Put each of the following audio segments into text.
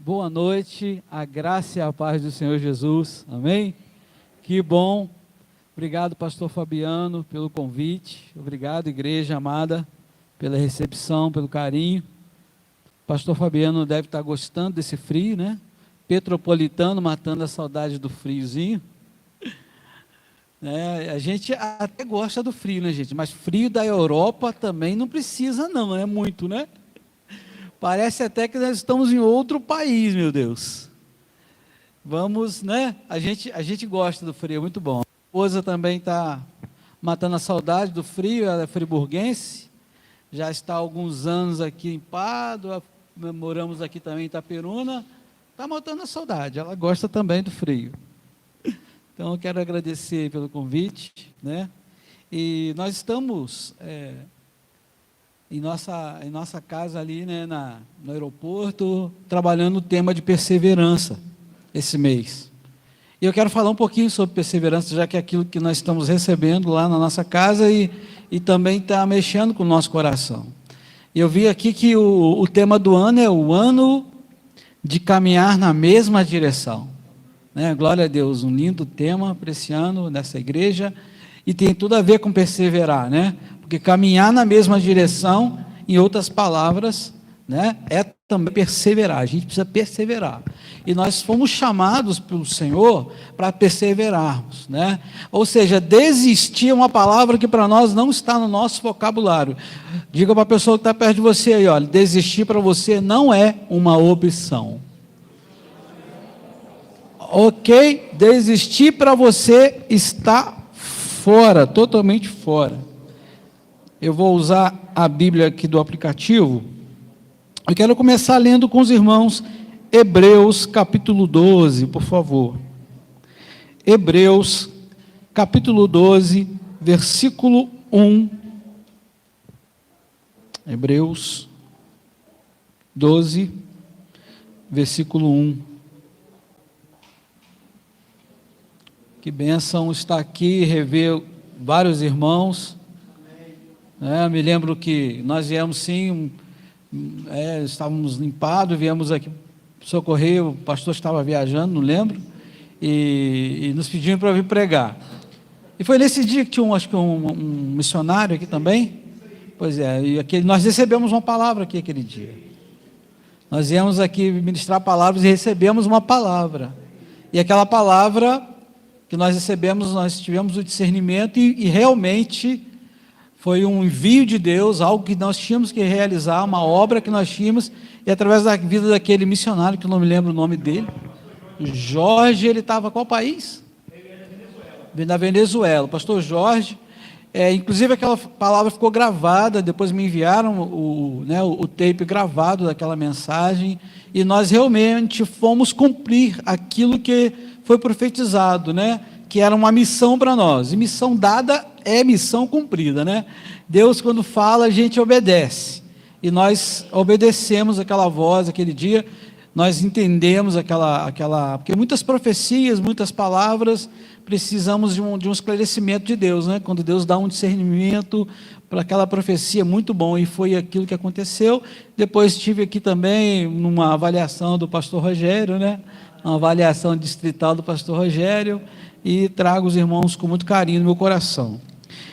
Boa noite, a graça e a paz do Senhor Jesus, amém? Que bom, obrigado pastor Fabiano pelo convite, obrigado igreja amada, pela recepção, pelo carinho. Pastor Fabiano deve estar gostando desse frio, né? Petropolitano matando a saudade do friozinho. A gente até gosta do frio, né, gente? Mas frio da Europa também não precisa não, é muito, né? Parece até que nós estamos em outro país, meu Deus. Vamos, né? A gente gosta do frio, é muito bom. A esposa também está matando a saudade do frio, ela é friburguense, já está há alguns anos aqui em Pádua, moramos aqui também em Itaperuna, está matando a saudade, ela gosta também do frio. Então, eu quero agradecer pelo convite, né? E nós estamos em nossa casa ali, né, no aeroporto, trabalhando o tema de perseverança esse mês. E eu quero falar um pouquinho sobre perseverança, já que é aquilo que nós estamos recebendo lá na nossa casa e também está mexendo com o nosso coração. Eu vi aqui que o tema do ano é o ano de caminhar na mesma direção. Glória a Deus, um lindo tema para esse ano, nessa igreja, e tem tudo a ver com perseverar, né? Porque caminhar na mesma direção, em outras palavras, né, é também perseverar, a gente precisa perseverar, e nós fomos chamados pelo Senhor para perseverarmos, né? Ou seja, desistir é uma palavra que para nós não está no nosso vocabulário. Diga para a pessoa que está perto de você aí, olha, desistir para você não é uma opção. Ok? Desistir para você está fora, totalmente fora. Eu vou usar a Bíblia aqui do aplicativo. Eu quero começar lendo com os irmãos Hebreus capítulo 12, por favor. Hebreus capítulo 12, versículo 1. Hebreus 12, versículo 1. Que bênção estar aqui e rever vários irmãos. Me lembro que nós viemos sim, estávamos limpados, viemos aqui socorrer, o pastor estava viajando, não lembro, e nos pediram para vir pregar. E foi nesse dia que tinha, acho que um missionário aqui também. Pois é, e nós recebemos uma palavra aqui aquele dia. Nós viemos aqui ministrar palavras e recebemos uma palavra. E aquela palavra que nós recebemos, nós tivemos o discernimento e realmente foi um envio de Deus, algo que nós tínhamos que realizar, uma obra que nós tínhamos, e através da vida daquele missionário, que eu não me lembro o nome dele, Jorge, ele estava qual país? Na Venezuela, o pastor Jorge, inclusive aquela palavra ficou gravada, depois me enviaram o tape gravado daquela mensagem, e nós realmente fomos cumprir aquilo que foi profetizado, né? Que era uma missão para nós, e missão dada é missão cumprida, né? Deus, quando fala, a gente obedece, e nós obedecemos aquela voz, aquele dia, nós entendemos porque muitas profecias, muitas palavras, precisamos de um esclarecimento de Deus, né? Quando Deus dá um discernimento para aquela profecia, muito bom, e foi aquilo que aconteceu. Depois estive aqui também, numa avaliação do pastor Rogério, né? Uma avaliação distrital do pastor Rogério, e trago os irmãos com muito carinho no meu coração.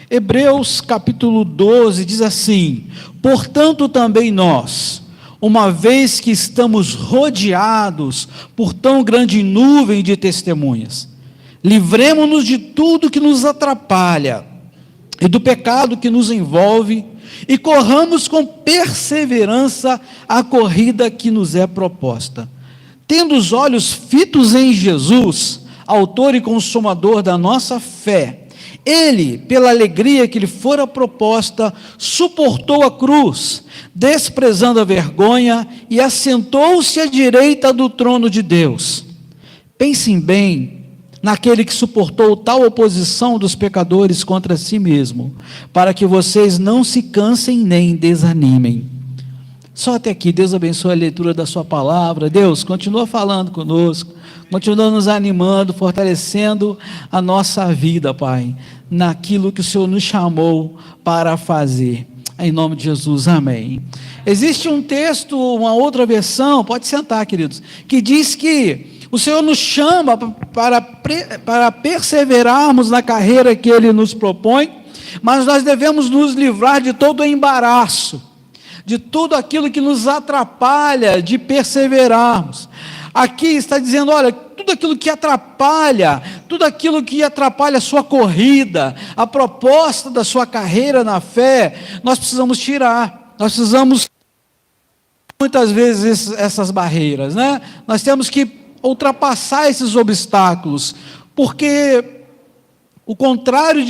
Hebreus capítulo 12 diz assim: portanto também nós, uma vez que estamos rodeados por tão grande nuvem de testemunhas, livremo-nos de tudo que nos atrapalha e do pecado que nos envolve, e corramos com perseverança a corrida que nos é proposta, tendo os olhos fitos em Jesus, autor e consumador da nossa fé. Ele, pela alegria que lhe fora proposta, suportou a cruz, desprezando a vergonha, e assentou-se à direita do trono de Deus. Pensem bem naquele que suportou tal oposição dos pecadores contra si mesmo, para que vocês não se cansem nem desanimem. Só até aqui. Deus abençoe a leitura da sua palavra. Deus, continua falando conosco, continua nos animando, fortalecendo a nossa vida, Pai, naquilo que o Senhor nos chamou para fazer. Em nome de Jesus, amém. Existe um texto, uma outra versão, pode sentar, queridos, que diz que o Senhor nos chama para perseverarmos na carreira que Ele nos propõe, mas nós devemos nos livrar de todo o embaraço, de tudo aquilo que nos atrapalha de perseverarmos. Aqui está dizendo, olha, tudo aquilo que atrapalha a sua corrida, a proposta da sua carreira na fé, nós precisamos tirar, nós precisamos, muitas vezes, essas barreiras, né? Nós temos que ultrapassar esses obstáculos, porque o contrário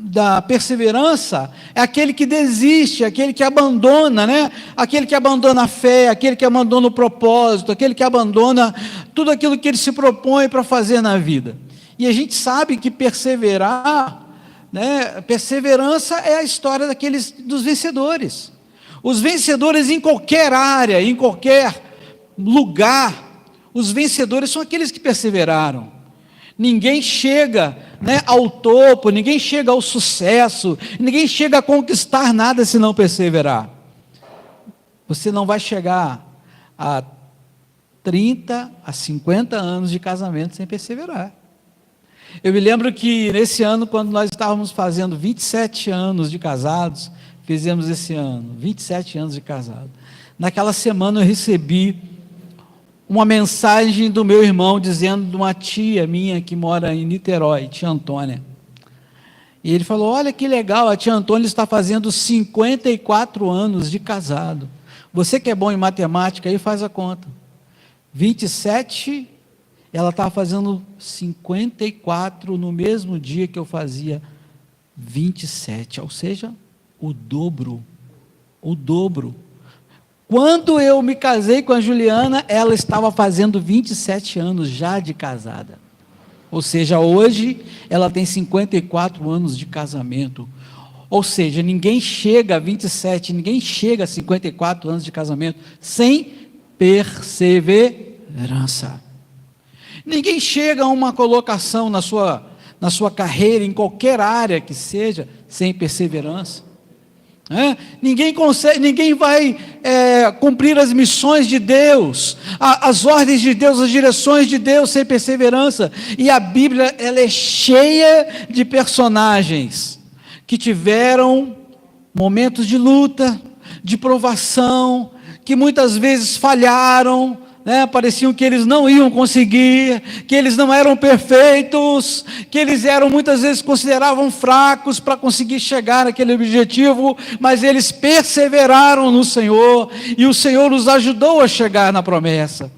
da perseverança é aquele que desiste, aquele que abandona, né? Aquele que abandona a fé, aquele que abandona o propósito, aquele que abandona tudo aquilo que ele se propõe para fazer na vida. E a gente sabe que perseverar, né? Perseverança é a história dos vencedores. Os vencedores em qualquer área, em qualquer lugar, os vencedores são aqueles que perseveraram. Ninguém chega, né, ao topo, ninguém chega ao sucesso, ninguém chega a conquistar nada se não perseverar. Você não vai chegar a 30, a 50 anos de casamento sem perseverar. Eu me lembro que nesse ano, quando nós estávamos fazendo 27 anos de casados, fizemos esse ano, 27 anos de casado. Naquela semana eu recebi uma mensagem do meu irmão, dizendo de uma tia minha que mora em Niterói, tia Antônia. E ele falou, olha que legal, a tia Antônia está fazendo 54 anos de casado. Você que é bom em matemática, aí faz a conta. 27, ela estava fazendo 54 no mesmo dia que eu fazia 27, ou seja, o dobro. Quando eu me casei com a Juliana, ela estava fazendo 27 anos já de casada. Ou seja, hoje ela tem 54 anos de casamento. Ou seja, ninguém chega a 27, ninguém chega a 54 anos de casamento sem perseverança. Ninguém chega a uma colocação na sua carreira, em qualquer área que seja, sem perseverança. Ninguém vai cumprir as missões de Deus, as ordens de Deus, as direções de Deus sem perseverança. E a Bíblia, ela é cheia de personagens que tiveram momentos de luta, de provação, que muitas vezes falharam, né? Pareciam que eles não iam conseguir, que eles não eram perfeitos, que eles eram muitas vezes consideravam fracos para conseguir chegar naquele objetivo, mas eles perseveraram no Senhor, e o Senhor os ajudou a chegar na promessa.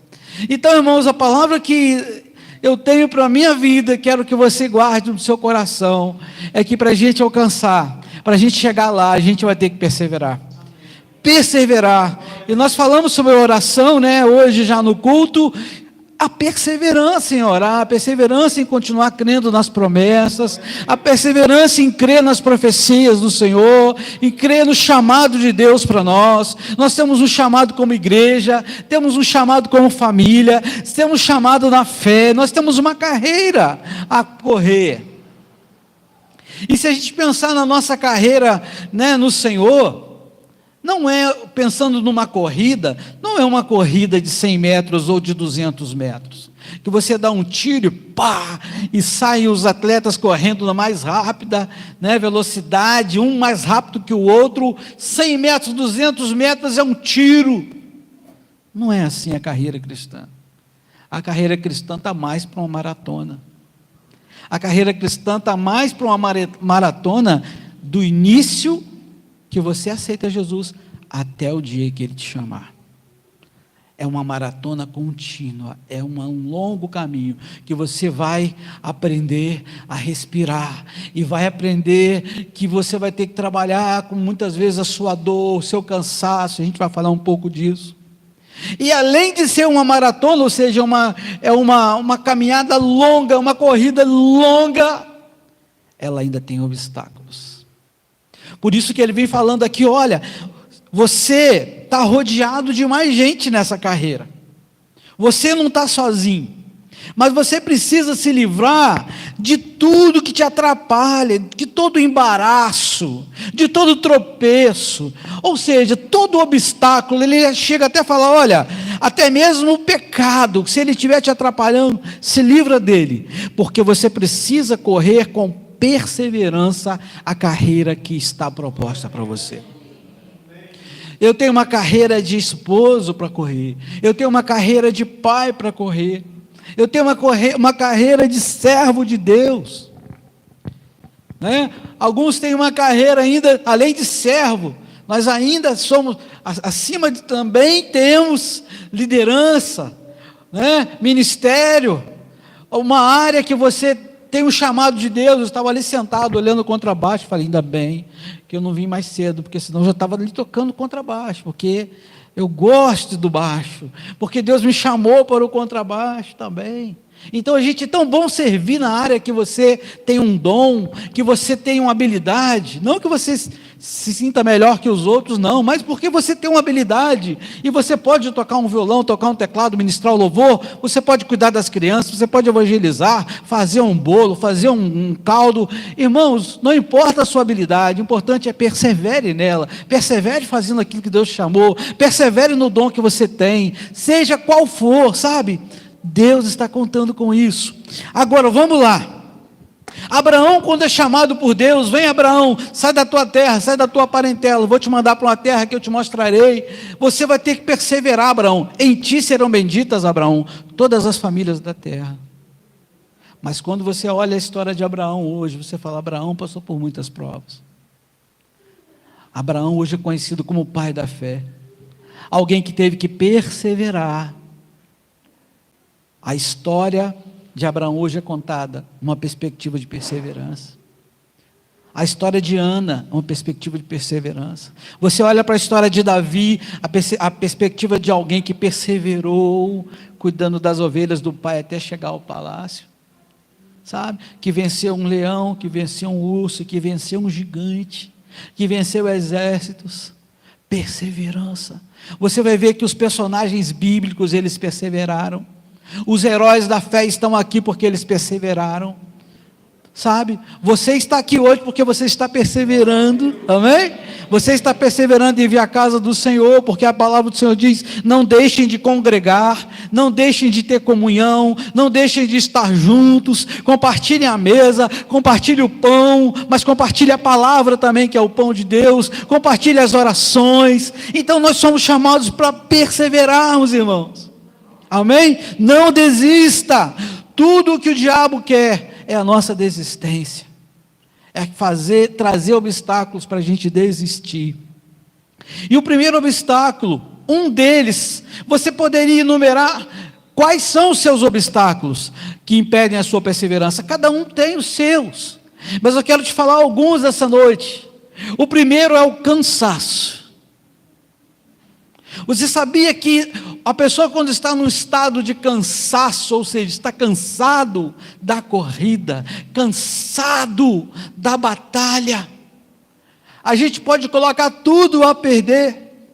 Então, irmãos, a palavra que eu tenho para a minha vida, quero que você guarde no seu coração, é que para a gente alcançar, para a gente chegar lá, a gente vai ter que perseverar. E nós falamos sobre oração, né, hoje já no culto, a perseverança em orar, a perseverança em continuar crendo nas promessas, a perseverança em crer nas profecias do Senhor, em crer no chamado de Deus para nós. Nós temos um chamado como igreja, temos um chamado como família, temos um chamado na fé, nós temos uma carreira a correr. E se a gente pensar na nossa carreira, né, no Senhor, não é, pensando numa corrida, não é uma corrida de 100 metros ou de 200 metros, que você dá um tiro, pá, e saem os atletas correndo na mais rápida, né, velocidade, um mais rápido que o outro, 100 metros, 200 metros é um tiro. Não é assim a carreira cristã. A carreira cristã está mais para uma maratona. A carreira cristã está mais para uma maratona do início que você aceita Jesus até o dia que Ele te chamar. É uma maratona contínua, é um longo caminho, que você vai aprender a respirar, e vai aprender que você vai ter que trabalhar com muitas vezes a sua dor, o seu cansaço, a gente vai falar um pouco disso. E além de ser uma maratona, ou seja, uma caminhada longa, uma corrida longa, ela ainda tem obstáculos. Por isso que ele vem falando aqui, olha, você está rodeado de mais gente nessa carreira. Você não está sozinho. Mas você precisa se livrar de tudo que te atrapalha, de todo embaraço, de todo tropeço, ou seja, todo obstáculo. Ele chega até a falar: olha, até mesmo o pecado, se ele estiver te atrapalhando, se livra dele, porque você precisa correr com perseverança a carreira que está proposta para você. Eu tenho uma carreira de esposo para correr, eu tenho uma carreira de pai para correr, eu tenho uma carreira de servo de Deus, né? Alguns têm uma carreira ainda, além de servo, nós ainda somos, acima de, também temos liderança, né? Ministério, uma área que você tem um chamado de Deus. Eu estava ali sentado, olhando o contrabaixo, falei: ainda bem que eu não vim mais cedo, porque senão eu já estava ali tocando contrabaixo, porque eu gosto do baixo, porque Deus me chamou para o contrabaixo também. Então a gente é tão bom servir na área que você tem um dom, que você tem uma habilidade, não que você se sinta melhor que os outros, não, mas porque você tem uma habilidade, e você pode tocar um violão, tocar um teclado, ministrar o louvor, você pode cuidar das crianças, você pode evangelizar, fazer um bolo, fazer um caldo. Irmãos, não importa a sua habilidade, o importante é persevere nela, persevere fazendo aquilo que Deus te chamou, persevere no dom que você tem, seja qual for, sabe? Deus está contando com isso. Agora vamos lá. Abraão, quando é chamado por Deus: vem Abraão, sai da tua terra, sai da tua parentela, vou te mandar para uma terra que eu te mostrarei. Você vai ter que perseverar, Abraão. Em ti serão benditas, Abraão, todas as famílias da terra. Mas quando você olha a história de Abraão hoje, você fala: Abraão passou por muitas provas. Abraão hoje é conhecido como o pai da fé, alguém que teve que perseverar. A história de Abraão hoje é contada numa perspectiva de perseverança. A história de Ana, uma perspectiva de perseverança. Você olha para a história de Davi, a perspectiva de alguém que perseverou, cuidando das ovelhas do pai até chegar ao palácio, sabe? Que venceu um leão, que venceu um urso, que venceu um gigante, que venceu exércitos. Perseverança. Você vai ver que os personagens bíblicos, eles perseveraram. Os heróis da fé estão aqui porque eles perseveraram, sabe? Você está aqui hoje porque você está perseverando, amém? Você está perseverando em vir à casa do Senhor, porque a palavra do Senhor diz: não deixem de congregar, não deixem de ter comunhão, não deixem de estar juntos, compartilhem a mesa, compartilhem o pão, mas compartilhem a palavra também, que é o pão de Deus, compartilhem as orações. Então nós somos chamados para perseverarmos, irmãos. Amém? Não desista. Tudo o que o diabo quer é a nossa desistência, é trazer obstáculos para a gente desistir. E o primeiro obstáculo, um deles, você poderia enumerar quais são os seus obstáculos que impedem a sua perseverança. Cada um tem os seus, mas eu quero te falar alguns essa noite. O primeiro é o cansaço. Você sabia que a pessoa, quando está num estado de cansaço, ou seja, está cansado da corrida, cansado da batalha, a gente pode colocar tudo a perder,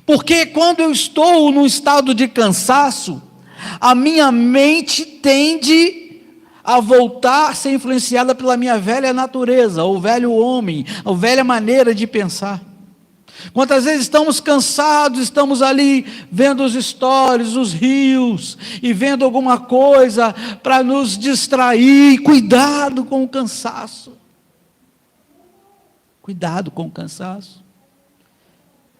porque quando eu estou num estado de cansaço, a minha mente tende a voltar a ser influenciada pela minha velha natureza, ou velho homem, ou velha maneira de pensar. Quantas vezes estamos cansados, estamos ali vendo os stories, os reels, e vendo alguma coisa para nos distrair. Cuidado com o cansaço. Cuidado com o cansaço.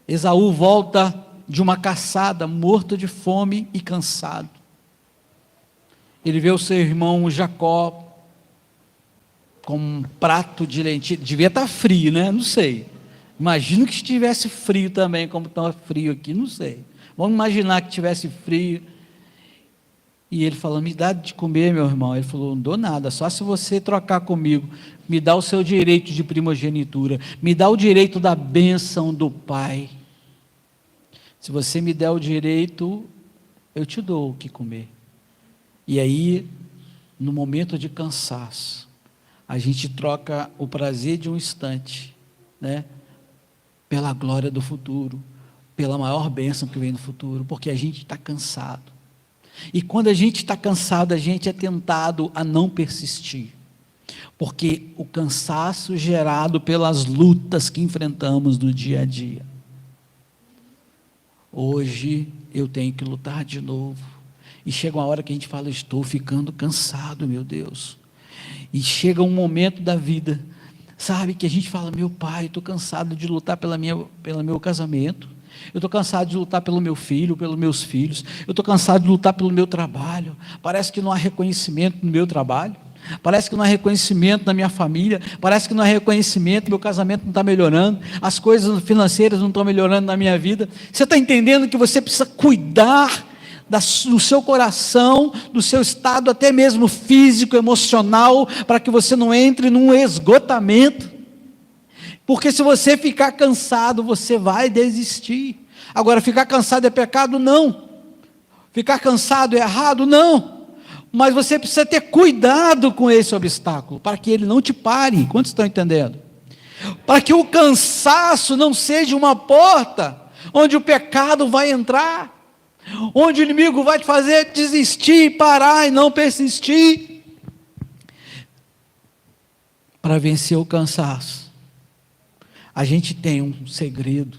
Esaú volta de uma caçada, morto de fome e cansado. Ele vê o seu irmão Jacó com um prato de lentilha, devia estar frio, né? Não sei. Imagino que estivesse frio também, como está frio aqui, não sei. Vamos imaginar que estivesse frio. E ele falou: me dá de comer, meu irmão. Ele falou: não dou nada, só se você trocar comigo. Me dá o seu direito de primogenitura, me dá o direito da bênção do Pai. Se você me der o direito, eu te dou o que comer. E aí, no momento de cansaço, a gente troca o prazer de um instante, né, pela glória do futuro, pela maior bênção que vem no futuro, porque a gente está cansado. E quando a gente está cansado, a gente é tentado a não persistir, porque o cansaço gerado pelas lutas que enfrentamos no dia a dia. Hoje eu tenho que lutar de novo, e chega uma hora que a gente fala, estou ficando cansado, meu Deus, e chega um momento da vida, sabe, que a gente fala, meu pai, estou cansado de lutar pelo meu casamento, eu estou cansado de lutar pelo meu filho, pelos meus filhos, eu estou cansado de lutar pelo meu trabalho, parece que não há reconhecimento no meu trabalho, parece que não há reconhecimento na minha família, parece que não há reconhecimento, meu casamento não está melhorando, as coisas financeiras não estão melhorando na minha vida. Você está entendendo que você precisa cuidar do seu coração, do seu estado até mesmo físico, emocional, para que você não entre num esgotamento? Porque se você ficar cansado, você vai desistir. Agora, ficar cansado é pecado? Não. Ficar cansado é errado? Não. Mas você precisa ter cuidado com esse obstáculo, para que ele não te pare. Quantos estão entendendo? Para que o cansaço não seja uma porta onde o pecado vai entrar, onde o inimigo vai te fazer desistir, parar e não persistir. Para vencer o cansaço, a gente tem um segredo,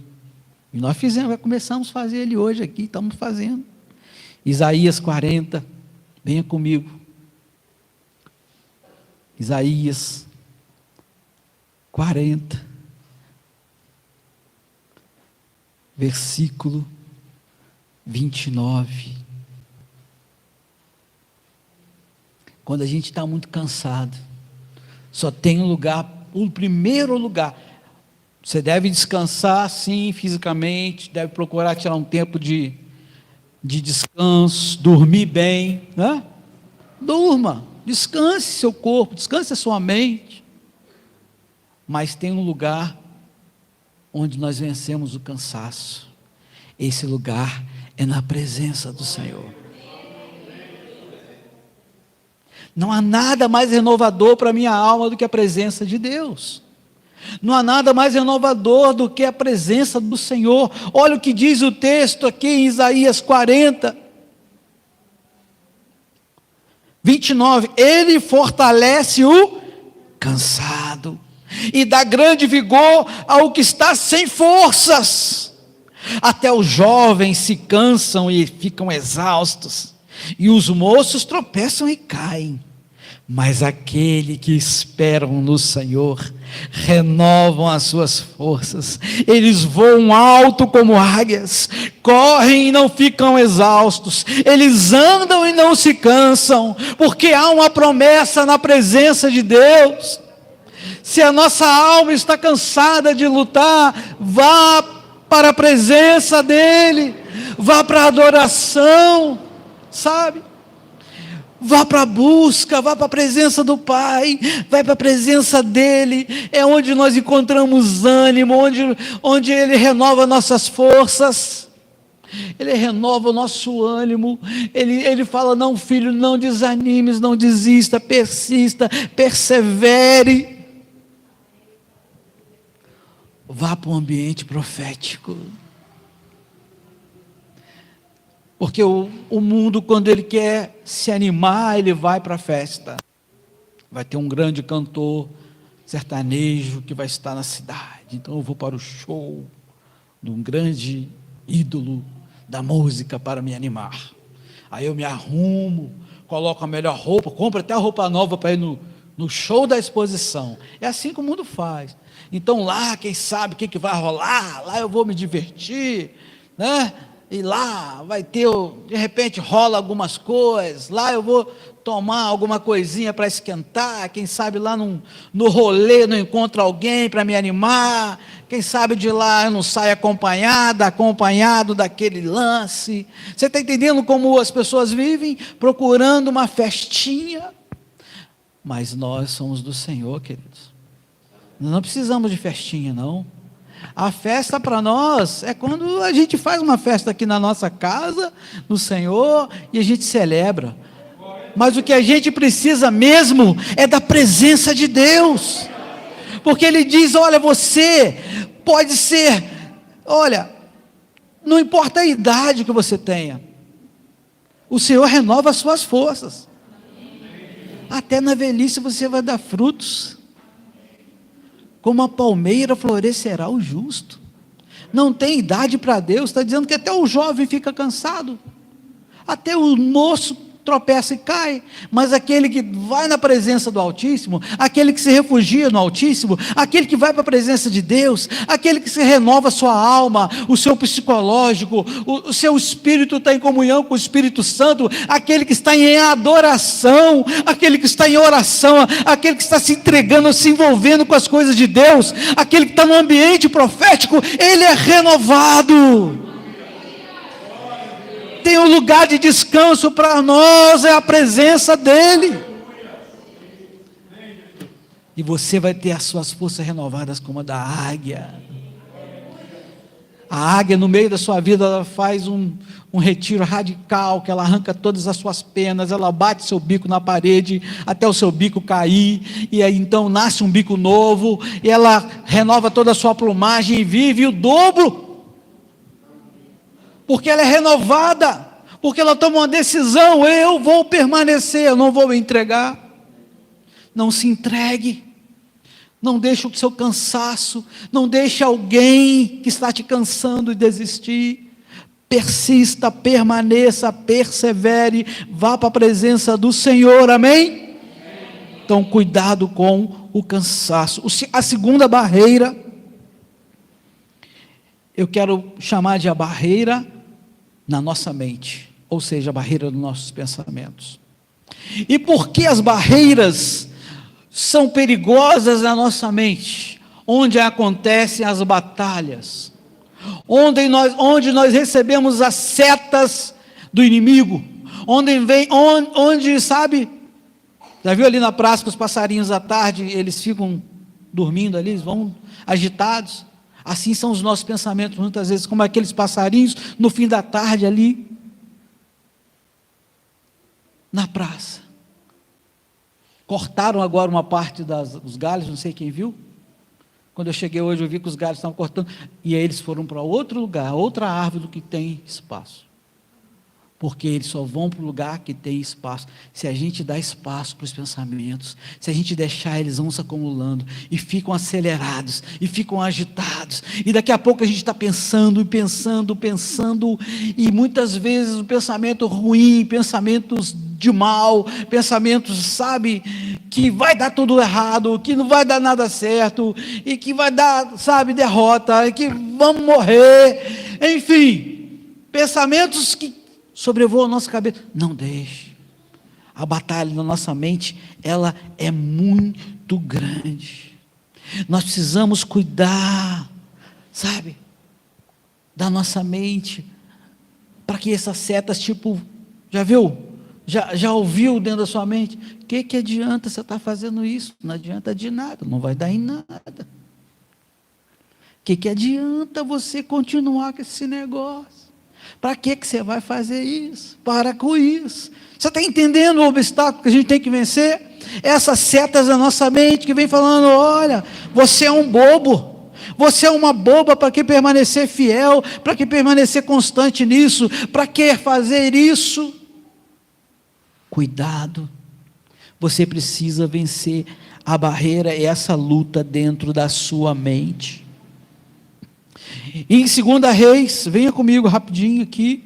e nós começamos a fazer ele hoje aqui, estamos fazendo. Isaías 40, venha comigo. Isaías 40, versículo 29. Quando a gente está muito cansado, só tem um lugar, o primeiro lugar. Você deve descansar, sim, fisicamente, deve procurar tirar um tempo de descanso, dormir bem, né? Durma, descanse seu corpo, descanse a sua mente, mas tem um lugar onde nós vencemos o cansaço. Esse lugar é na presença do Senhor. Não há nada mais renovador para a minha alma do que a presença de Deus. Não há nada mais renovador do que a presença do Senhor. Olha o que diz o texto aqui em Isaías 40, 29. Ele fortalece o cansado e dá grande vigor ao que está sem forças. Até os jovens se cansam e ficam exaustos, e os moços tropeçam e caem. Mas aquele que esperam no Senhor renovam as suas forças, eles voam alto como águias, correm e não ficam exaustos, eles andam e não se cansam, porque há uma promessa na presença de Deus. Se a nossa alma está cansada de lutar, vá para a presença dEle, vá para a adoração, sabe? Vá para a busca, vá para a presença do Pai, vai para a presença dEle, é onde nós encontramos ânimo, onde Ele renova nossas forças, Ele renova o nosso ânimo, Ele fala, não filho, não desanimes, não desista, persista, persevere, vá para o ambiente profético. Porque o mundo, quando ele quer se animar, ele vai para a festa. Vai ter um grande cantor sertanejo que vai estar na cidade. Então eu vou para o show de um grande ídolo da música para me animar. Aí eu me arrumo, coloco a melhor roupa, compro até a roupa nova para ir no show da exposição. É assim que o mundo faz. Então lá, quem sabe o que vai rolar, lá eu vou me divertir, né? E lá vai ter, de repente rola algumas coisas, lá eu vou tomar alguma coisinha para esquentar, quem sabe lá no rolê não encontro alguém para me animar, quem sabe de lá eu não saio acompanhado daquele lance. Você está entendendo como as pessoas vivem? Procurando uma festinha, mas nós somos do Senhor, queridos, nós não precisamos de festinha não. A festa para nós é quando a gente faz uma festa aqui na nossa casa, no Senhor, e a gente celebra. Mas o que a gente precisa mesmo é da presença de Deus. Porque Ele diz, olha, você pode ser, olha, não importa a idade que você tenha. O Senhor renova as suas forças. Até na velhice você vai dar frutos. Como a palmeira florescerá o justo. Não tem idade para Deus. Está dizendo que até o jovem fica cansado. Até o moço tropeça e cai, mas aquele que vai na presença do Altíssimo, aquele que se refugia no Altíssimo, aquele que vai para a presença de Deus, aquele que se renova a sua alma, o seu psicológico, o seu espírito está em comunhão com o Espírito Santo, aquele que está em adoração, aquele que está em oração, aquele que está se entregando, se envolvendo com as coisas de Deus, aquele que está no ambiente profético, ele é renovado. Tem um lugar de descanso para nós, é a presença dEle. E você vai ter as suas forças renovadas como a da águia. A águia no meio da sua vida, ela faz um retiro radical, que ela arranca todas as suas penas, ela bate seu bico na parede, até o seu bico cair, e aí então nasce um bico novo, e ela renova toda a sua plumagem e vive o dobro. Porque ela é renovada, porque ela toma uma decisão, eu vou permanecer, eu não vou me entregar. Não se entregue, não deixe o seu cansaço, não deixe alguém que está te cansando e desistir. Persista, permaneça, persevere, vá para a presença do Senhor, amém? Então cuidado com o cansaço. A segunda barreira, eu quero chamar de a barreira na nossa mente, ou seja, a barreira dos nossos pensamentos. E por que as barreiras são perigosas na nossa mente? Onde acontecem as batalhas, onde nós recebemos as setas do inimigo, onde sabe, já viu ali na praça que os passarinhos à tarde, eles ficam dormindo ali, eles vão agitados. Assim são os nossos pensamentos, muitas vezes, como aqueles passarinhos, no fim da tarde ali, na praça. Cortaram agora uma parte dos galhos, não sei quem viu. Quando eu cheguei hoje, eu vi que os galhos estavam cortando, e aí eles foram para outro lugar, outra árvore que tem espaço. Porque eles só vão para o lugar que tem espaço. Se a gente dá espaço para os pensamentos, se a gente deixar, eles vão se acumulando, e ficam acelerados, e ficam agitados, e daqui a pouco a gente está pensando, e muitas vezes o pensamento ruim, pensamentos de mal, pensamentos, sabe, que vai dar tudo errado, que não vai dar nada certo, e que vai dar, sabe, derrota, e que vamos morrer, enfim, pensamentos que sobrevoa a nossa cabeça. Não deixe. A batalha na nossa mente, ela é muito grande. Nós precisamos cuidar, sabe, da nossa mente, para que essas setas, tipo, já viu? Já ouviu dentro da sua mente? O que adianta você estar fazendo isso? Não adianta de nada, não vai dar em nada. O que adianta você continuar com esse negócio? Para que você vai fazer isso? Para com isso. Você está entendendo o obstáculo que a gente tem que vencer? Essas setas da nossa mente que vem falando, olha, você é um bobo, você é uma boba, para que permanecer fiel, para que permanecer constante nisso, para que fazer isso? Cuidado, você precisa vencer a barreira e essa luta dentro da sua mente. E em 2 Reis, venha comigo rapidinho aqui.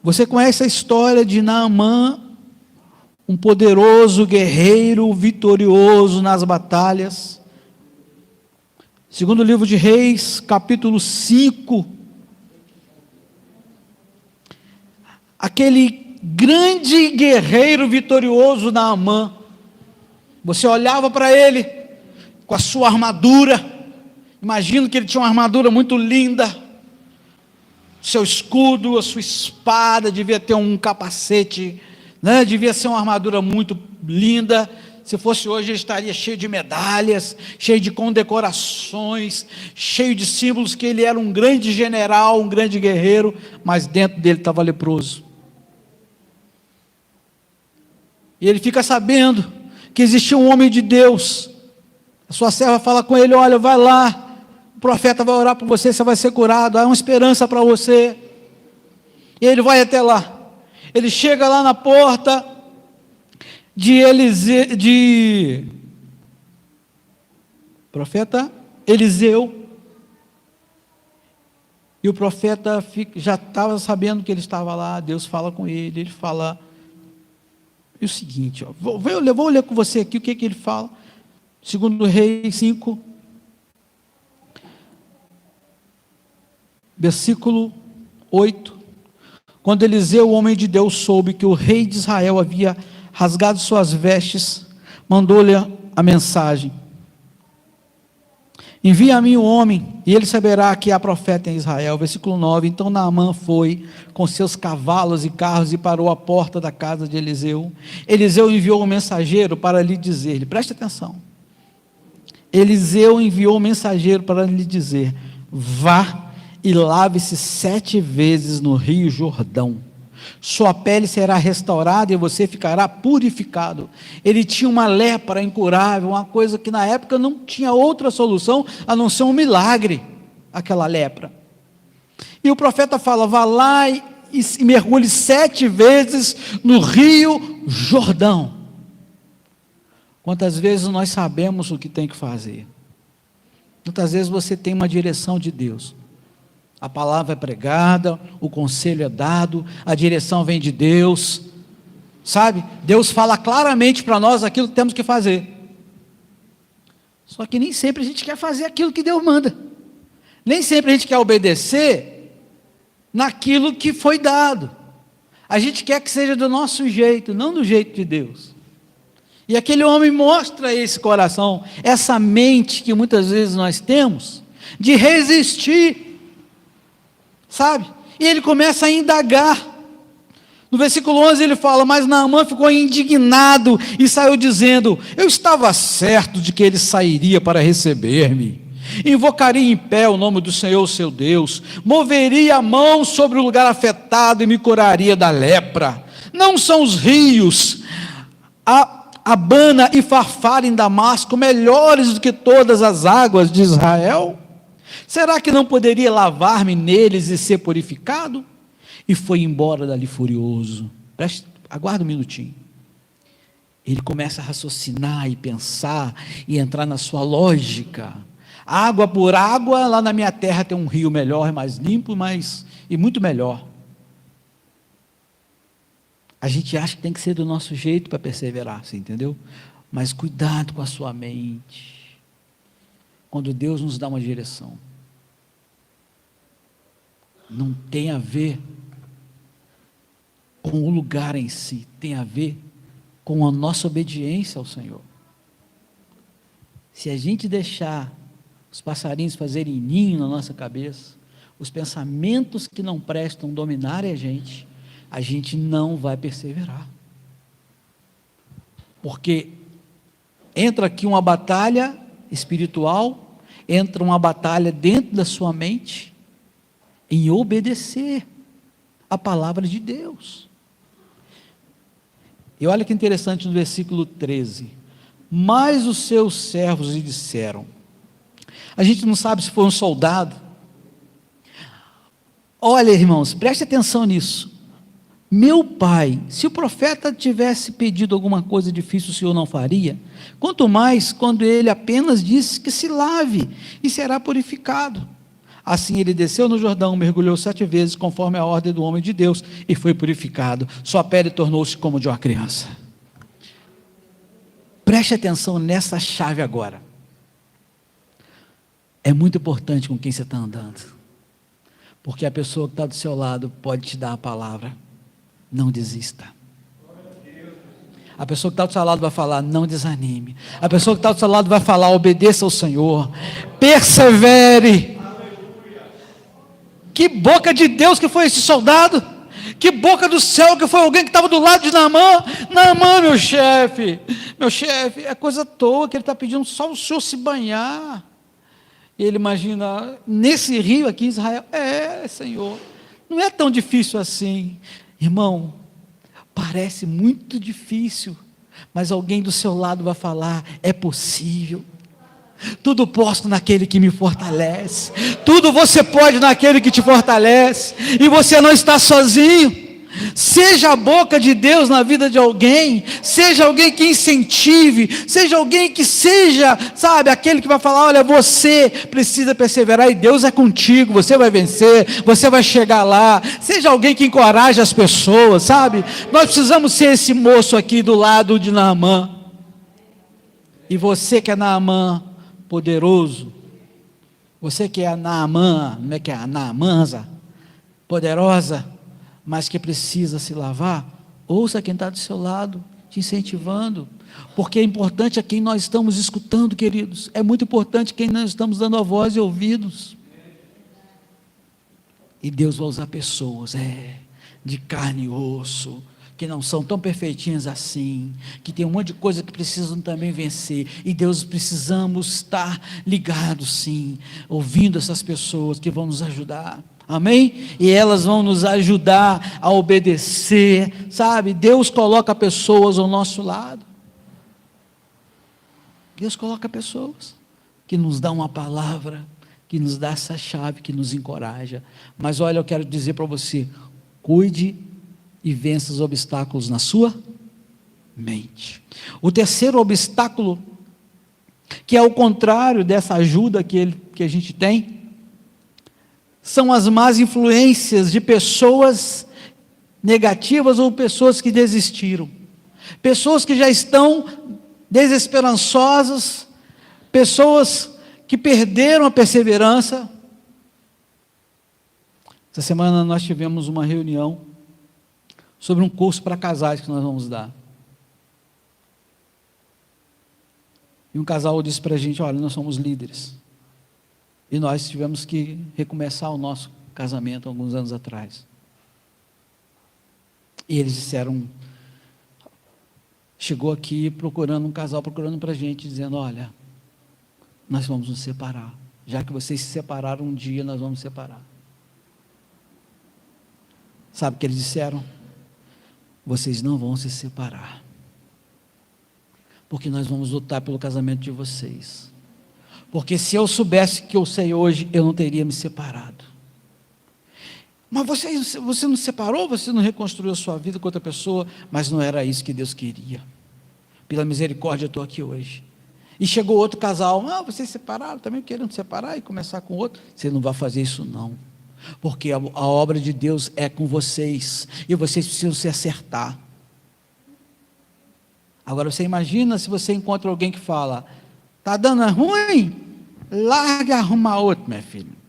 Você conhece a história de Naamã, um poderoso guerreiro vitorioso nas batalhas. Segundo livro de Reis, capítulo 5. Aquele grande guerreiro vitorioso Naamã. Você olhava para ele com a sua armadura. Imagino que ele tinha uma armadura muito linda, seu escudo, a sua espada, devia ter um capacete, né? Devia ser uma armadura muito linda. Se fosse hoje, ele estaria cheio de medalhas, cheio de condecorações, cheio de símbolos, que ele era um grande general, um grande guerreiro, mas dentro dele estava leproso. E ele fica sabendo que existia um homem de Deus. A sua serva fala com ele, olha, vai lá, o profeta vai orar por você, você vai ser curado, há uma esperança para você. E ele vai até lá. Ele chega lá na porta de profeta Eliseu. E o profeta já estava sabendo que ele estava lá. Deus fala com ele. Ele fala o seguinte, ó, vou ler com você aqui o que ele fala. Segundo Reis 5, versículo 8. Quando Eliseu, o homem de Deus, soube que o rei de Israel havia rasgado suas vestes, mandou-lhe a mensagem: envia a mim o homem, e ele saberá que há profeta em Israel. Versículo 9. Então Naamã foi com seus cavalos e carros e parou à porta da casa de Eliseu. Eliseu enviou um mensageiro para lhe dizer, preste atenção, Eliseu enviou um mensageiro para lhe dizer: vá e lave-se 7 vezes no rio Jordão, sua pele será restaurada e você ficará purificado. Ele tinha uma lepra incurável, uma coisa que na época não tinha outra solução a não ser um milagre, aquela lepra. E o profeta fala: vá lá e mergulhe 7 vezes no rio Jordão. Quantas vezes nós sabemos o que tem que fazer? Quantas vezes você tem uma direção de Deus? A palavra é pregada, o conselho é dado, a direção vem de Deus, sabe? Deus fala claramente para nós aquilo que temos que fazer. Só que nem sempre a gente quer fazer aquilo que Deus manda. Nem sempre a gente quer obedecer naquilo que foi dado. A gente quer que seja do nosso jeito, não do jeito de Deus. E aquele homem mostra esse coração, essa mente que muitas vezes nós temos, de resistir, sabe? E ele começa a indagar. No versículo 11 ele fala: mas Naamã ficou indignado e saiu dizendo: eu estava certo de que ele sairia para receber-me, invocaria em pé o nome do Senhor seu Deus, moveria a mão sobre o lugar afetado e me curaria da lepra. Não são os rios Abana e Farfar em Damasco melhores do que todas as águas de Israel? Será que não poderia lavar-me neles e ser purificado? E foi embora dali furioso. Aguarda um minutinho. Ele começa a raciocinar e pensar e entrar na sua lógica. Água por água, lá na minha terra tem um rio melhor, mais limpo, e muito melhor. A gente acha que tem que ser do nosso jeito para perseverar, você entendeu? Mas cuidado com a sua mente. Quando Deus nos dá uma direção, não tem a ver com o lugar em si, tem a ver com a nossa obediência ao Senhor. Se a gente deixar os passarinhos fazerem ninho na nossa cabeça, os pensamentos que não prestam dominarem a gente não vai perseverar. Porque entra aqui uma batalha espiritual, entra uma batalha dentro da sua mente, em obedecer a palavra de Deus. E olha que interessante no versículo 13: mas os seus servos lhe disseram, a gente não sabe se foi um soldado. Olha, irmãos, preste atenção nisso. Meu pai, se o profeta tivesse pedido alguma coisa difícil, o Senhor não faria? Quanto mais quando ele apenas disse que se lave e será purificado. Assim ele desceu no Jordão, mergulhou 7 vezes, conforme a ordem do homem de Deus, e foi purificado. Sua pele tornou-se como de uma criança. Preste atenção nessa chave agora. É muito importante com quem você está andando, porque a pessoa que está do seu lado pode te dar a palavra: não desista. A pessoa que está do seu lado vai falar: não desanime. A pessoa que está do seu lado vai falar: obedeça ao Senhor, persevere. Que boca de Deus que foi esse soldado, que boca do céu que foi alguém que estava do lado de Naamã. Naamã, meu chefe, é coisa à toa que ele está pedindo só o senhor se banhar. E ele imagina, nesse rio aqui em Israel, Senhor, não é tão difícil assim. Irmão, parece muito difícil, mas alguém do seu lado vai falar: é possível. Tudo posso naquele que me fortalece. Tudo você pode naquele que te fortalece. E você não está sozinho. Seja a boca de Deus na vida de alguém, seja alguém que incentive, seja alguém que seja, sabe, aquele que vai falar: olha, você precisa perseverar e Deus é contigo, você vai vencer, você vai chegar lá. Seja alguém que encoraje as pessoas, sabe? Nós precisamos ser esse moço aqui do lado de Naamã. E você que é Naamã poderoso, você que é a Naamã, não é que é a Naamanza, poderosa, mas que precisa se lavar, ouça quem está do seu lado, te incentivando, porque é importante a quem nós estamos escutando, queridos, é muito importante quem nós estamos dando a voz e ouvidos, e Deus vai usar pessoas, de carne e osso, que não são tão perfeitinhas assim, que tem um monte de coisa que precisam também vencer, e Deus precisamos estar ligados sim, ouvindo essas pessoas que vão nos ajudar, amém? E elas vão nos ajudar a obedecer, sabe? Deus coloca pessoas ao nosso lado, Deus coloca pessoas, que nos dão uma palavra, que nos dá essa chave, que nos encoraja, mas olha, eu quero dizer para você, cuide e vença os obstáculos na sua mente. O terceiro obstáculo, que é o contrário dessa ajuda que a gente tem, são as más influências de pessoas negativas ou pessoas que desistiram, pessoas que já estão desesperançosas, pessoas que perderam a perseverança. Essa semana nós tivemos uma reunião sobre um curso para casais que nós vamos dar. E um casal disse para a gente: olha, nós somos líderes, e nós tivemos que recomeçar o nosso casamento alguns anos atrás. E eles disseram, chegou aqui procurando um casal, procurando para a gente, dizendo: olha, nós vamos nos separar, já que vocês se separaram um dia, nós vamos nos separar. Sabe o que eles disseram? Vocês não vão se separar, porque nós vamos lutar pelo casamento de vocês, porque se eu soubesse que eu sei hoje, eu não teria me separado. Mas você não se separou, você não reconstruiu a sua vida com outra pessoa, mas não era isso que Deus queria. Pela misericórdia eu estou aqui hoje. E chegou outro casal: vocês se separaram, também querendo se separar e começar com outro. Você não vai fazer isso não, porque a obra de Deus é com vocês, e vocês precisam se acertar. Agora você imagina se você encontra alguém que fala: está dando ruim? Larga e arruma outro, meu filho.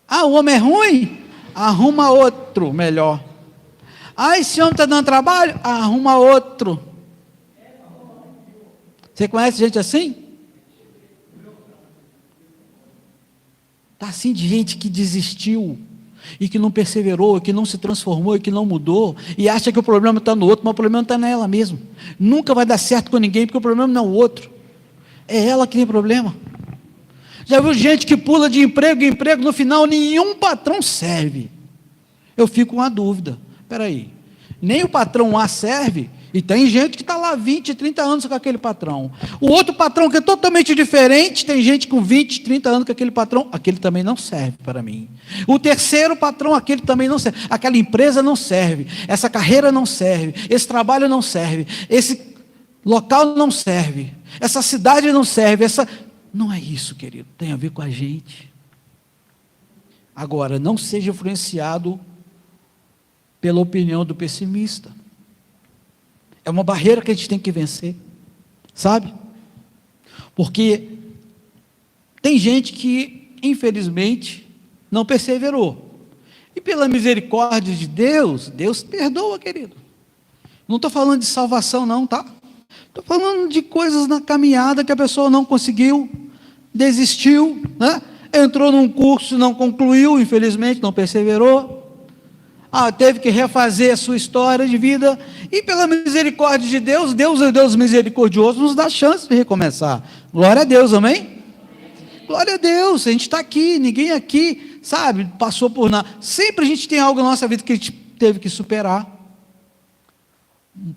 O homem é ruim? Arruma outro melhor. Esse homem está dando trabalho? Arruma outro. Você conhece gente assim? Está assim de gente que desistiu, e que não perseverou, e que não se transformou, e que não mudou, e acha que o problema está no outro, mas o problema está nela mesmo. Nunca vai dar certo com ninguém, porque o problema não é o outro, é ela que tem problema. Já viu gente que pula de emprego em emprego, no final nenhum patrão serve? Eu fico com uma dúvida: espera aí, nem o patrão A serve? E tem gente que está lá 20, 30 anos com aquele patrão. O outro patrão que é totalmente diferente, tem gente com 20, 30 anos com aquele patrão, aquele também não serve para mim. O terceiro patrão, aquele também não serve. Aquela empresa não serve, essa carreira não serve, esse trabalho não serve, esse local não serve, essa cidade não serve, Não é isso, querido, tem a ver com a gente. Agora, não seja influenciado pela opinião do pessimista. É uma barreira que a gente tem que vencer, sabe? Porque tem gente que, infelizmente, não perseverou. E pela misericórdia de Deus, Deus perdoa, querido. Não estou falando de salvação não, tá? Estou falando de coisas na caminhada que a pessoa não conseguiu, desistiu, né? Entrou num curso, não concluiu, infelizmente, não perseverou. Teve que refazer a sua história de vida, e pela misericórdia de Deus, Deus é Deus misericordioso, nos dá chance de recomeçar. Glória a Deus, amém? Glória a Deus, a gente está aqui, ninguém aqui, sabe, passou por nada. Sempre a gente tem algo na nossa vida que a gente teve que superar.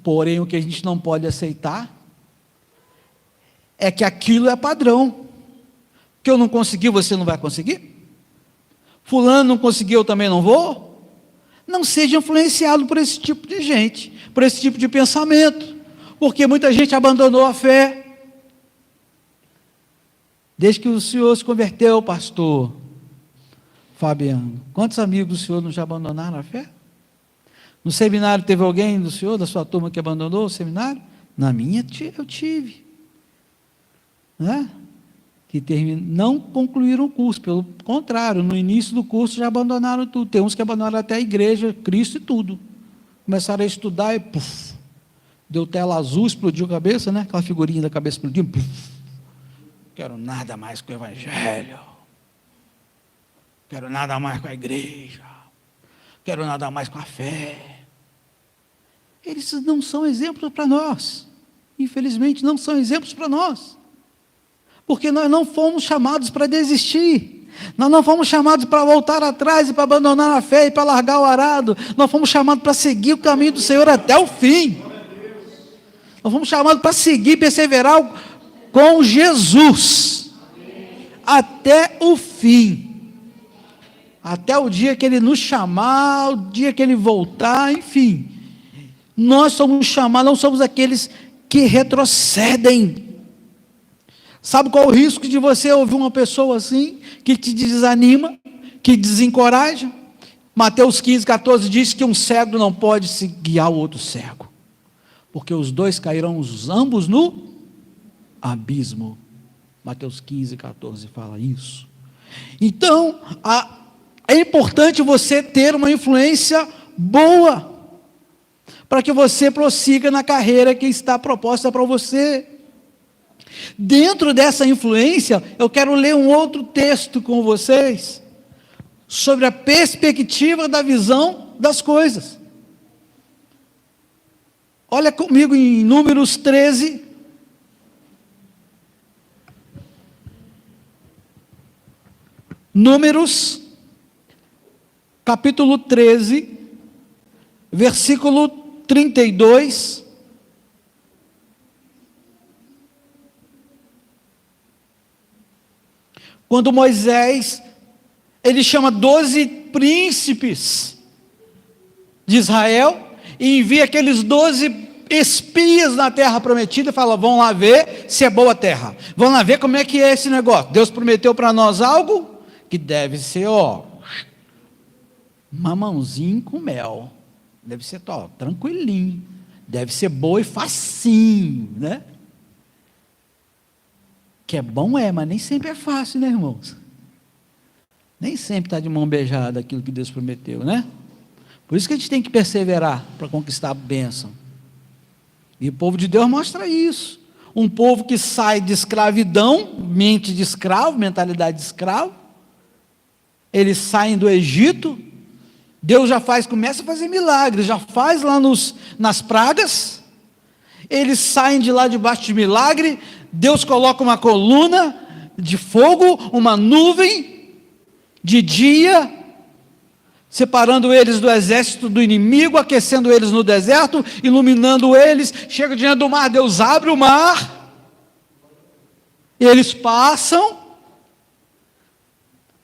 Porém, o que a gente não pode aceitar é que aquilo é padrão. Que eu não consegui, você não vai conseguir? Fulano não conseguiu, eu também não vou? Não seja influenciado por esse tipo de gente, por esse tipo de pensamento, porque muita gente abandonou a fé. Desde que o senhor se converteu, pastor Fabiano, quantos amigos do senhor não já abandonaram a fé? No seminário teve alguém do senhor, da sua turma, que abandonou o seminário? Na minha eu tive, né? Que não concluíram o curso, pelo contrário, no início do curso já abandonaram tudo. Tem uns que abandonaram até a igreja, Cristo e tudo. Começaram a estudar e puf, deu tela azul, explodiu a cabeça, né? Aquela figurinha da cabeça explodiu, puf. Quero nada mais com o evangelho, quero nada mais com a igreja, quero nada mais com a fé. Eles não são exemplos para nós, infelizmente não são exemplos para nós, porque nós não fomos chamados para desistir, nós não fomos chamados para voltar atrás e para abandonar a fé e para largar o arado, nós fomos chamados para seguir o caminho do Senhor até o fim, nós fomos chamados para seguir, perseverar com Jesus, até o fim, até o dia que Ele nos chamar, o dia que Ele voltar, enfim, nós somos chamados, não somos aqueles que retrocedem. Sabe qual é o risco de você ouvir uma pessoa assim, que te desanima, que desencoraja? Mateus 15, 14 diz que um cego não pode se guiar o outro cego, porque os dois cairão ambos no abismo. Mateus 15, 14 fala isso. Então, é importante você ter uma influência boa, para que você prossiga na carreira que está proposta para você. Dentro dessa influência, eu quero ler um outro texto com vocês, sobre a perspectiva da visão das coisas. Olha comigo em Números 13, Números, capítulo 13, versículo 32. Quando Moisés, ele chama 12 príncipes de Israel, e envia aqueles 12 espias na terra prometida, e fala: vão lá ver se é boa a terra, vão lá ver como é que é esse negócio, Deus prometeu para nós algo, que deve ser, mamãozinho com mel, deve ser, tranquilinho, deve ser boa e facinho, né? Que é bom, mas nem sempre é fácil, né, irmãos? Nem sempre está de mão beijada aquilo que Deus prometeu, né? Por isso que a gente tem que perseverar para conquistar a bênção. E o povo de Deus mostra isso. Um povo que sai de escravidão, mente de escravo, mentalidade de escravo. Eles saem do Egito, Deus já começa a fazer milagres, já faz lá nas pragas. Eles saem de lá debaixo de milagre, Deus coloca uma coluna de fogo, uma nuvem de dia, separando eles do exército do inimigo, aquecendo eles no deserto, iluminando eles. Chega diante do mar, Deus abre o mar, eles passam,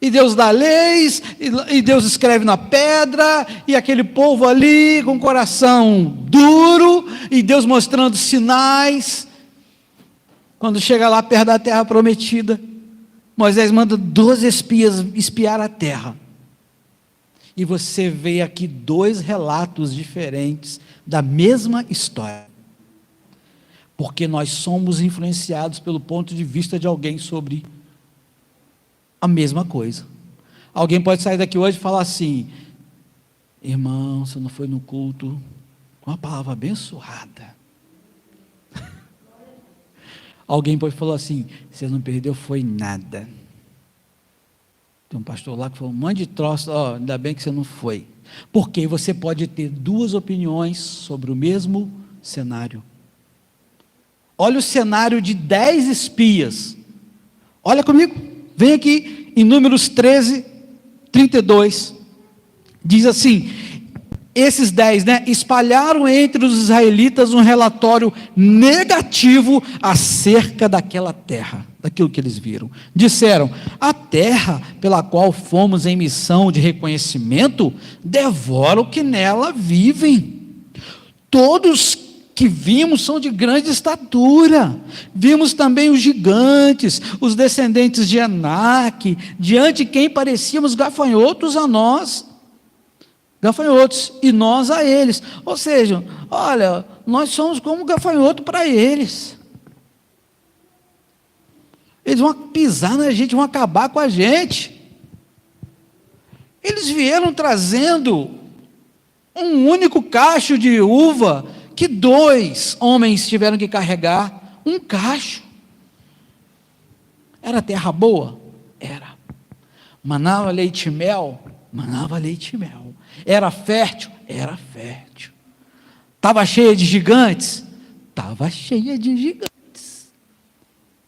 e Deus dá leis, e Deus escreve na pedra, e aquele povo ali com o coração duro, e Deus mostrando sinais. Quando chega lá perto da terra prometida, Moisés manda 12 espias espiar a terra. E você vê aqui 2 relatos diferentes da mesma história. Porque nós somos influenciados pelo ponto de vista de alguém sobre a mesma coisa. Alguém pode sair daqui hoje e falar assim: irmão, você não foi no culto com uma palavra abençoada. Alguém pode falar assim: você não perdeu foi nada. Tem um pastor lá que falou: mande troço, ainda bem que você não foi. Porque você pode ter 2 opiniões sobre o mesmo cenário. Olha o cenário de 10 espias. Olha comigo. Vem aqui em Números 13, 32, diz assim: esses 10, né, espalharam entre os israelitas um relatório negativo acerca daquela terra, daquilo que eles viram. Disseram: a terra pela qual fomos em missão de reconhecimento devora o que nela vivem. Todos que vimos são de grande estatura. Vimos também os gigantes, os descendentes de Enaque, diante de quem parecíamos gafanhotos a nós. Gafanhotos, e nós a eles. Ou seja, olha, nós somos como gafanhoto para eles. Eles vão pisar na gente, vão acabar com a gente. Eles vieram trazendo um único cacho de uva, que 2 homens tiveram que carregar, um cacho. Era terra boa? Era. Manava leite e mel? Manava leite e mel. Era fértil? Era fértil. Estava cheia de gigantes? Estava cheia de gigantes.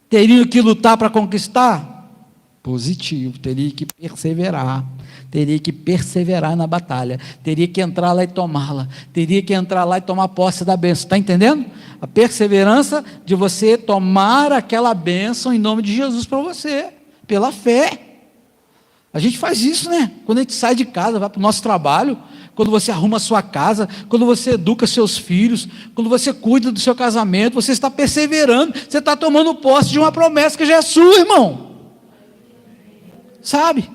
Teriam que lutar para conquistar? Positivo, teria que perseverar. Teria que perseverar na batalha. Teria que entrar lá e tomá-la. Teria que entrar lá e tomar posse da bênção. Está entendendo? A perseverança de você tomar aquela bênção em nome de Jesus para você, pela fé. A gente faz isso, né? Quando a gente sai de casa, vai para o nosso trabalho, quando você arruma a sua casa, quando você educa seus filhos, quando você cuida do seu casamento, você está perseverando, você está tomando posse de uma promessa que já é sua, irmão. Sabe?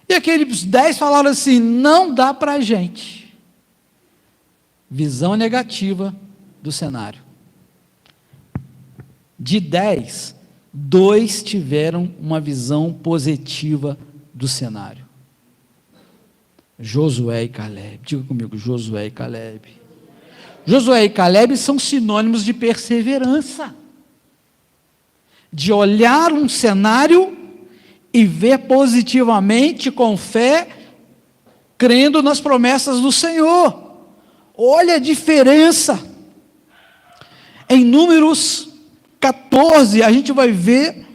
E aqueles 10 falaram assim: não dá para a gente. Visão negativa do cenário. De 10, 2 tiveram uma visão positiva do cenário. Josué e Caleb. Diga comigo, Josué e Caleb. Josué e Caleb são sinônimos de perseverança, de olhar um cenário e ver positivamente, com fé, crendo nas promessas do Senhor. Olha a diferença. Em Números 14, a gente vai ver,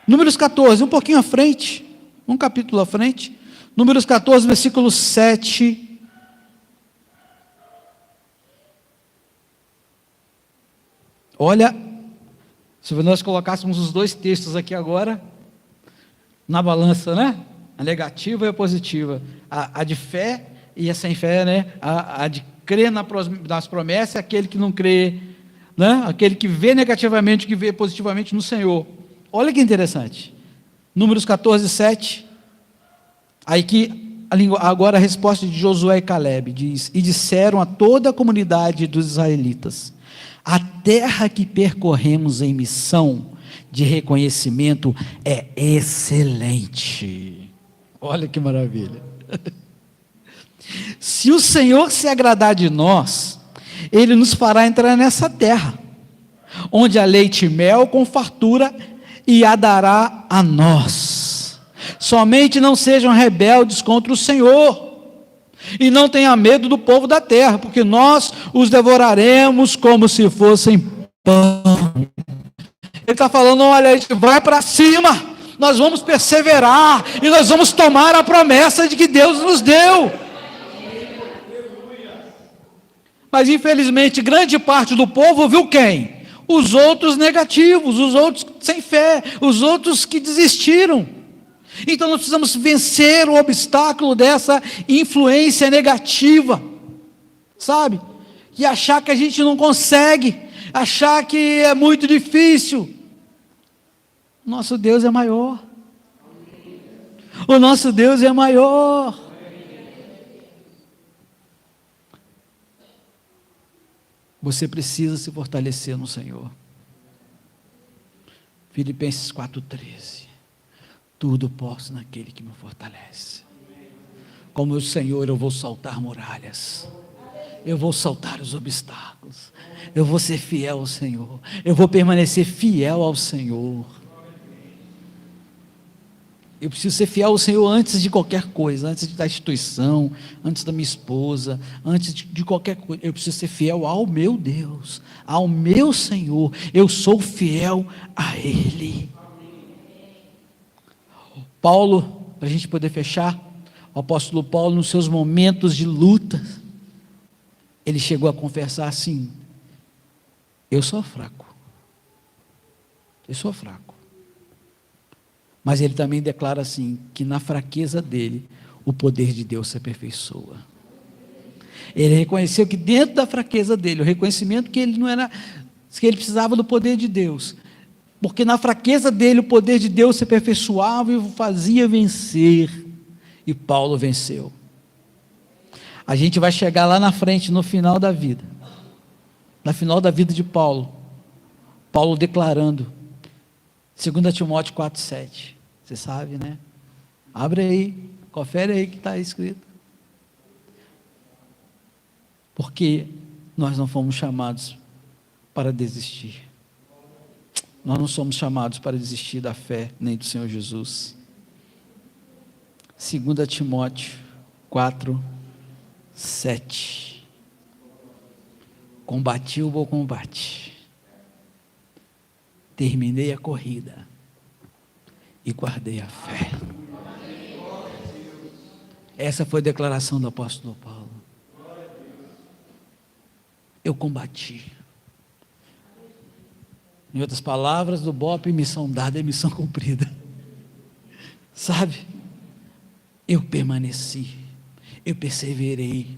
Números 14, um pouquinho à frente, um capítulo à frente, Números 14, versículo 7. Olha, se nós colocássemos os 2 textos aqui agora, na balança, né? A negativa e a positiva, a de fé e a sem fé, né? A de crer nas promessas, aquele que não crê, né? Aquele que vê negativamente, que vê positivamente no Senhor. Olha que interessante. Números 14, 7. Aí que agora a resposta de Josué e Caleb diz: e disseram a toda a comunidade dos israelitas: a terra que percorremos em missão de reconhecimento é excelente. Olha que maravilha. Se o Senhor se agradar de nós, Ele nos fará entrar nessa terra, onde há leite e mel com fartura, e a dará a nós. Somente não sejam rebeldes contra o Senhor, e não tenha medo do povo da terra, porque nós os devoraremos como se fossem pão. Ele está falando: olha, a gente vai para cima, nós vamos perseverar, e nós vamos tomar a promessa de que Deus nos deu. Mas infelizmente grande parte do povo viu quem? Os outros negativos, os outros sem fé, os outros que desistiram. Então nós precisamos vencer o obstáculo dessa influência negativa, sabe? E achar que a gente não consegue, achar que é muito difícil. Nosso Deus é maior. O nosso Deus é maior. Você precisa se fortalecer no Senhor. Filipenses 4,13. Tudo posso naquele que me fortalece. Como o Senhor, eu vou saltar muralhas. Eu vou saltar os obstáculos. Eu vou ser fiel ao Senhor. Eu vou permanecer fiel ao Senhor. Eu preciso ser fiel ao Senhor antes de qualquer coisa, antes da instituição, antes da minha esposa, antes de qualquer coisa. Eu preciso ser fiel ao meu Deus, ao meu Senhor. Eu sou fiel a Ele. Paulo, para a gente poder fechar, O apóstolo Paulo, nos seus momentos de luta, ele chegou a confessar assim: eu sou fraco. Eu sou fraco. Mas ele também declara assim, que na fraqueza dele, o poder de Deus se aperfeiçoa. Ele reconheceu que dentro da fraqueza dele, o reconhecimento que ele não era, que ele precisava do poder de Deus, porque na fraqueza dele o poder de Deus se aperfeiçoava e o fazia vencer, e Paulo venceu. A gente vai chegar lá na frente, no final da vida de Paulo, Paulo declarando, 2 Timóteo 4,7, você sabe, né? Abre aí, confere aí que está escrito. Porque nós não fomos chamados para desistir. Nós não somos chamados para desistir da fé, nem do Senhor Jesus. 2 Timóteo 4,7. Combati o bom combate, terminei a corrida e guardei a fé. Essa foi a declaração do apóstolo Paulo. Eu combati. Em outras palavras, do BOP, missão dada é missão cumprida. Sabe? Eu permaneci, eu perseverei.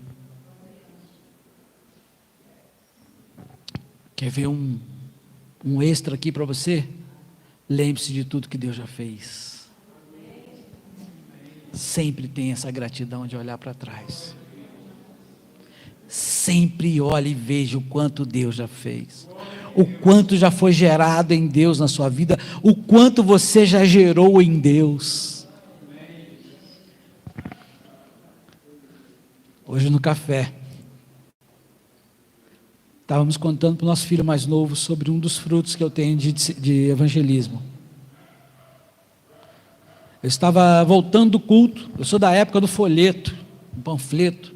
Quer ver um extra aqui para você? Lembre-se de tudo que Deus já fez. Sempre tem essa gratidão de olhar para trás. Sempre olhe e veja o quanto Deus já fez. O quanto já foi gerado em Deus na sua vida. O quanto você já gerou em Deus. Hoje no café, estávamos contando para o nosso filho mais novo sobre um dos frutos que eu tenho de evangelismo. Eu estava voltando do culto, eu sou da época do folheto, do panfleto.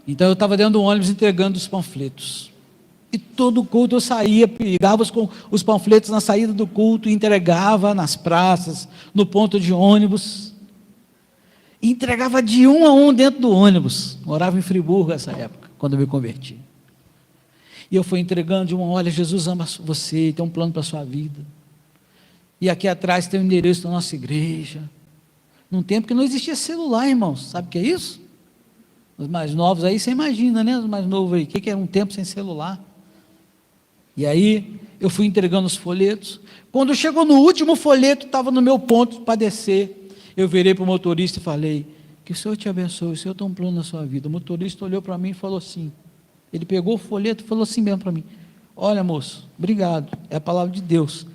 Então eu estava dentro do ônibus entregando os panfletos. E todo culto eu saía, pegava os panfletos na saída do culto, e entregava nas praças, no ponto de ônibus. E entregava de um a um dentro do ônibus. Morava em Friburgo nessa época, quando eu me converti. E eu fui entregando de uma: olha, Jesus ama você, tem um plano para a sua vida. E aqui atrás tem o endereço da nossa igreja. Num tempo que não existia celular, irmãos. Sabe o que é isso? Os mais novos aí, você imagina, né? Os mais novos aí, o que era um tempo sem celular? E aí, eu fui entregando os folhetos. Quando chegou no último folheto, estava no meu ponto para descer. Eu virei para o motorista e falei: que o Senhor te abençoe, o Senhor tem um plano na sua vida. O motorista olhou para mim e falou assim, ele pegou o folheto e falou assim mesmo para mim: olha, moço, obrigado, é a palavra de Deus,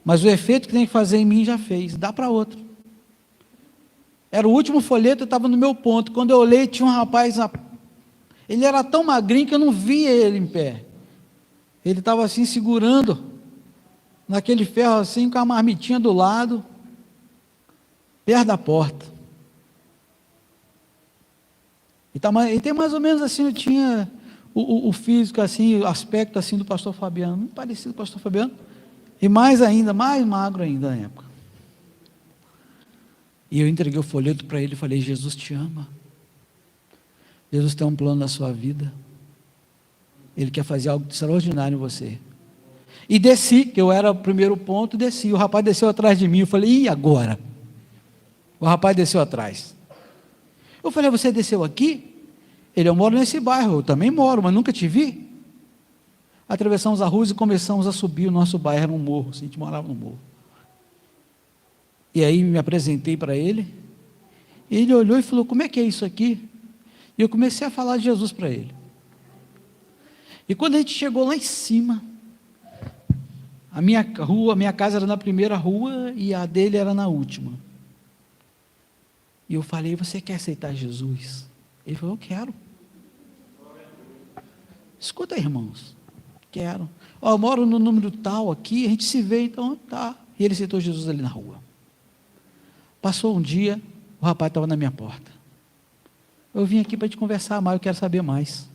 mas o efeito que tem que fazer em mim já fez, dá para outro. Era o último folheto, eu estava no meu ponto. Quando eu olhei, tinha um rapaz, ele era tão magrinho que eu não via ele em pé. Ele estava assim, segurando naquele ferro assim, com a marmitinha do lado, perto da porta. E tem mais ou menos assim, eu tinha o físico assim, o aspecto assim do pastor Fabiano, muito parecido com o pastor Fabiano, e mais ainda, mais magro ainda na época. E eu entreguei o folheto para ele e falei: Jesus te ama. Jesus tem um plano na sua vida. Ele quer fazer algo extraordinário em você. E desci, que eu era o primeiro ponto, desci. O rapaz desceu atrás de mim. Eu falei: e agora? O rapaz desceu atrás. Eu falei: você desceu aqui? Ele: eu moro nesse bairro. Eu também moro, mas nunca te vi. Atravessamos a rua e começamos a subir. O nosso bairro era um morro, assim, a gente morava no morro. E aí me apresentei para ele. Ele olhou e falou: como é que é isso aqui? E eu comecei a falar de Jesus para ele. E quando a gente chegou lá em cima, a minha casa era na primeira rua e a dele era na última. E eu falei: você quer aceitar Jesus? Ele falou: eu quero. Escuta, irmãos, quero. Eu moro no número tal aqui, a gente se vê, então tá. E ele aceitou Jesus ali na rua. Passou um dia, o rapaz estava na minha porta. Eu vim aqui para te conversar mais, eu quero saber mais.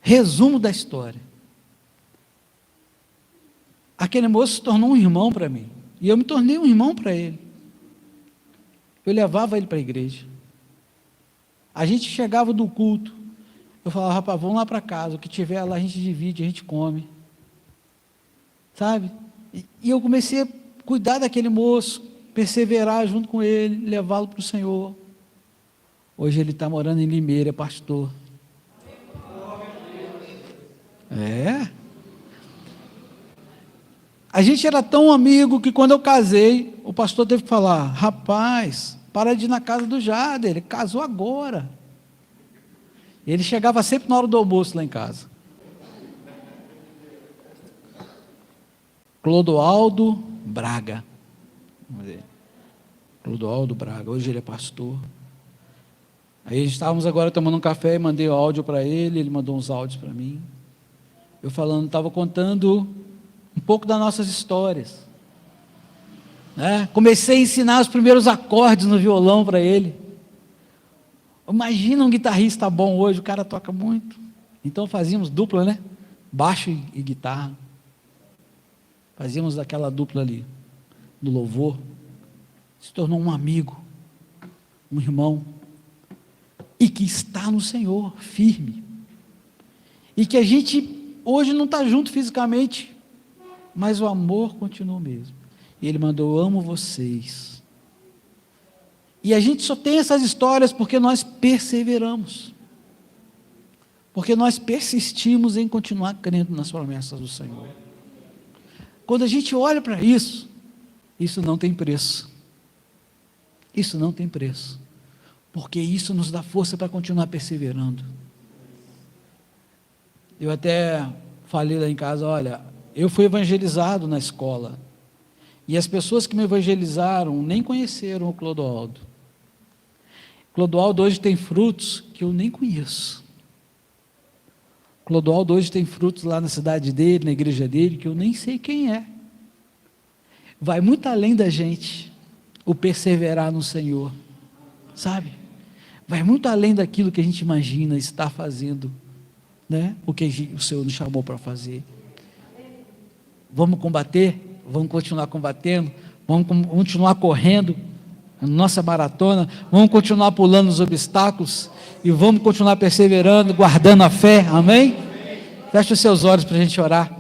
Resumo da história. Aquele moço se tornou um irmão para mim. E eu me tornei um irmão para ele. Eu levava ele para a igreja. A gente chegava do culto, eu falava, rapaz, vamos lá para casa, o que tiver lá a gente divide, a gente come. Sabe? E eu comecei a cuidar daquele moço, perseverar junto com ele, levá-lo para o Senhor. Hoje ele está morando em Limeira, é pastor. É. A gente era tão amigo que quando eu casei, o pastor teve que falar, rapaz, para de ir na casa do Jader, ele casou agora. E ele chegava sempre na hora do almoço lá em casa. Clodoaldo Braga. Vamos ver. Clodoaldo Braga, hoje ele é pastor. Aí estávamos agora tomando um café e mandei o áudio para ele, ele mandou uns áudios para mim. Eu falando, estava contando um pouco das nossas histórias. Né? Comecei a ensinar os primeiros acordes no violão para ele. Imagina um guitarrista bom hoje, o cara toca muito. Então fazíamos dupla, né? Baixo e guitarra. Fazíamos aquela dupla ali, no louvor. Se tornou um amigo, um irmão. E que está no Senhor, firme. E que a gente hoje não está junto fisicamente, mas o amor continua o mesmo. E ele mandou, eu amo vocês. E a gente só tem essas histórias porque nós perseveramos. Porque nós persistimos em continuar crendo nas promessas do Senhor. Quando a gente olha para isso, isso não tem preço. Isso não tem preço. Porque isso nos dá força para continuar perseverando. Eu até falei lá em casa, olha, eu fui evangelizado na escola. E as pessoas que me evangelizaram nem conheceram o Clodoaldo. Clodoaldo hoje tem frutos que eu nem conheço. Clodoaldo hoje tem frutos lá na cidade dele, na igreja dele, que eu nem sei quem é. Vai muito além da gente, o perseverar no Senhor, sabe? Vai muito além daquilo que a gente imagina estar fazendo, né? O que o Senhor nos chamou para fazer. Vamos combater, vamos continuar combatendo, vamos continuar correndo a nossa maratona, vamos continuar pulando os obstáculos e vamos continuar perseverando, guardando a fé, amém? Feche os seus olhos para a gente orar.